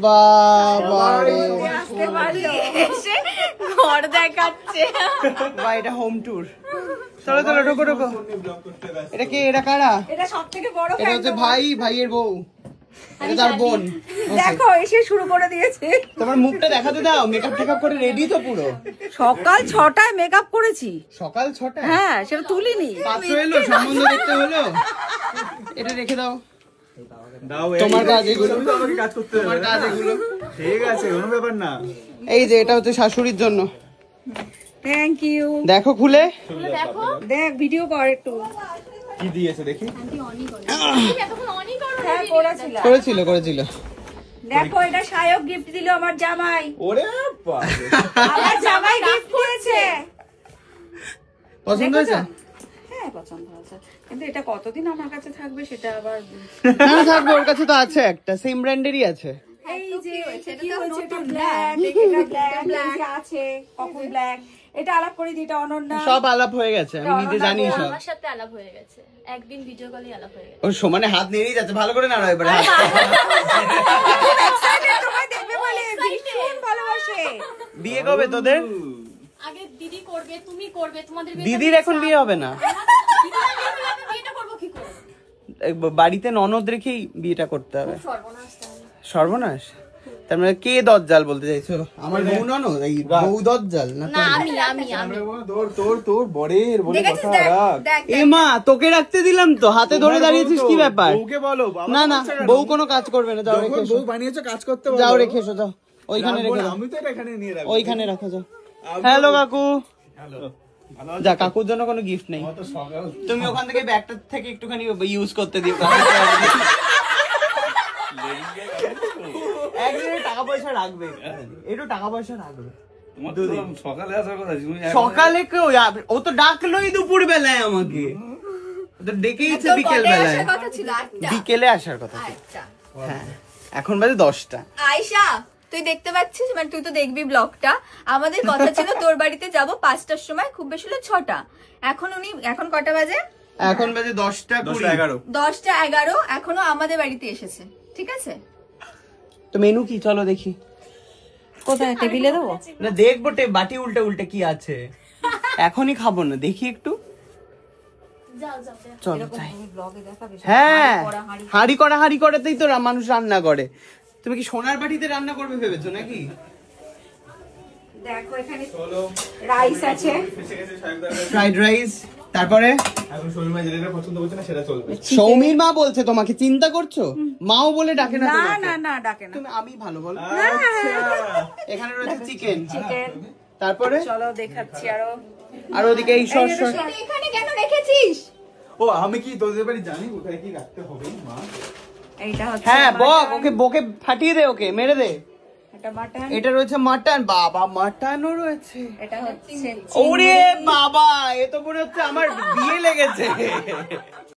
বাবারে ঘর দেখাচ্ছে ভাই, এটা হোম ট্যুর। চলো চলো, ঢোকো ঢোকো। এটা কে? এটা কারা? এটা সবথেকে বড় এটা হচ্ছে ভাই, ভাইয়ের বউ, এটা তার বোন। দেখো এসে শুরু করে দিয়েছে। তোমার মুখটা দেখাতে দাও। মেকআপ টেকআপ করে রেডি তো পুরো? সকাল 6টায় মেকআপ করেছি। সকাল 6টায়? হ্যাঁ, সেটা তুলিনি। পাত্র এলো, সম্বন্ধ দেখতে হলো। এটা রেখে দাও। তোমার কাজ এগুলো, তোমার কাজ এগুলো। ঠিক আছে, কোনো ব্যাপার না। এই যে এটা হচ্ছে শাশুড়ির জন্য। Thank you. দেখো খুলে, দেখো, দেখ ভিডিও কর একটু। কি দিয়েছে দেখি। হ্যাঁ, করেছিল করেছিল। দেখো, এটা সায়ক গিফট দিল আমার জামাই। ওরে বাবা, আমার জামাই গিফট করেছে। পছন্দ হয়েছে? হ্যাঁ, পছন্দ হয়েছে, কিন্তু এটা কতদিন আমার কাছে থাকবে সেটা আবার। না থাকবে, ওর কাছে তো আছে একটা, সেম ব্র্যান্ডেরই আছে। এই যে কি হচ্ছে, এটা ব্ল্যাক, এটা ব্ল্যাক আছে, কখন ব্ল্যাক, এটা আলাপ করে দিটা অনন্যা। সব আলাপ হয়ে গেছে, আমি নিজে জানি সব। আমার সাথে আলাপ হয়ে গেছে, একদিন ভিডিও কলে আলাপ হয়ে গেছে। ও সমানে হাত নেড়েই যাচ্ছে, ভালো করে নাড়া এবারে। তোমায় দেখবে বলে ভীষণ ভালোবাসে। বিয়ে কবে তোদের? আগে দিদি করবে, তুমি করবে, তোমাদের দিদির এখন বিয়ে হবে না, বিয়েটা করবো কি করে? বাড়িতে ননদ রেখেই বিয়েটা করতে হবে। সর্বনাশ তাহলে। সর্বনাশ? তার মানে কে দজ্জাল বলতে চাইছো? আমার বউ ননদ? এই বউ দজ্জাল না? না, আমি তোর বরের বলে কথা রাখ। এ মা, তোকে রাখতে দিলাম তো, হাতে ধরে দাঁড়িয়েছিস, কি ব্যাপার? বউকে বলো। না না, বউ কোনো কাজ করবে না, যাও রেখে এসো। বউ বানিয়েছো, কাজ করতে বলো। যাও রেখে এসো, যাও ওইখানে রেখে দাও। আমি তো এটা এখানে নিয়ে রাখবো। ওইখানে রাখো, যাও। হ্যালো কাকু। হ্যালো। যা, কাকুর জন্য কোনো গিফট নেই। তুমি ওখান থেকে ব্যাগটা থেকে একটুখানি ইউজ করতে দিও। টাকা পয়সা রাখবে, একটু টাকা পয়সা রাখবে। সকালে আসার কথা, সকালে কেউ, ও তো ডাকলোই দুপুর বেলায় আমাকে, তো ডেকেইছে বিকেল বেলায়। বিকেলে আসার কথা ছিল। হ্যাঁ, এখন বাজে 10টা। আয়শা, তুই দেখতে পাচ্ছিস, মানে তুই তো দেখবি ব্লগটা। আমাদের কথা ছিল তোর বাড়িতে যাব 5টার সময়, খুব বেশি হলো 6টা। এখন কটা বাজে? এখন বাজে 10টা 11। 10টা 11 এখনো আমাদের বাড়িতে এসেছে। ঠিক আছে, তো মেনু কি? চলো দেখি। কোথায় টেবিলে দেবো? না দেখবো, বাটি উল্টে উল্টে কি আছে। এখনই খাবো না, দেখি একটু। চলো যাই। হ্যাঁ, হাঁড়ি করাতেই তো মানুষ রান্না করে। তুমি কি সোনার বাটিতে রান্না করবে ভেবেছো নাকি? দেখো, এখানে রাইস আছে, ফ্রাইড রাইস। তারপরে এখন সৌমিমা যেটা পছন্দ করছে না সেটা চলবে। সৌমির মা বলছে তোমাকে, চিন্তা করছো? মাও বলে ডাকে না না তোমাকে? না না, ডাকে না। তুমি আমি ভালো বলো। এখানে রয়েছে চিকেন। তারপরে চলো দেখাচ্ছি আরো। আর ওদিকে এই সস। এখানে কেন রেখেছিস? ও, আমি কি তোদের বাড়ি জানি কোথায় কি রাখতে হবে মা? এইটা হচ্ছে হ্যাঁ, বক ওকে, বকে ফাটিয়ে দে, ওকে মেরে দে। এটা মাটন, এটা রয়েছে মাটন। বাবা, মাটনও রয়েছে। এটা হচ্ছে ওরে বাবা, এ তো মনে হচ্ছে আমার বিয়ে লেগেছে।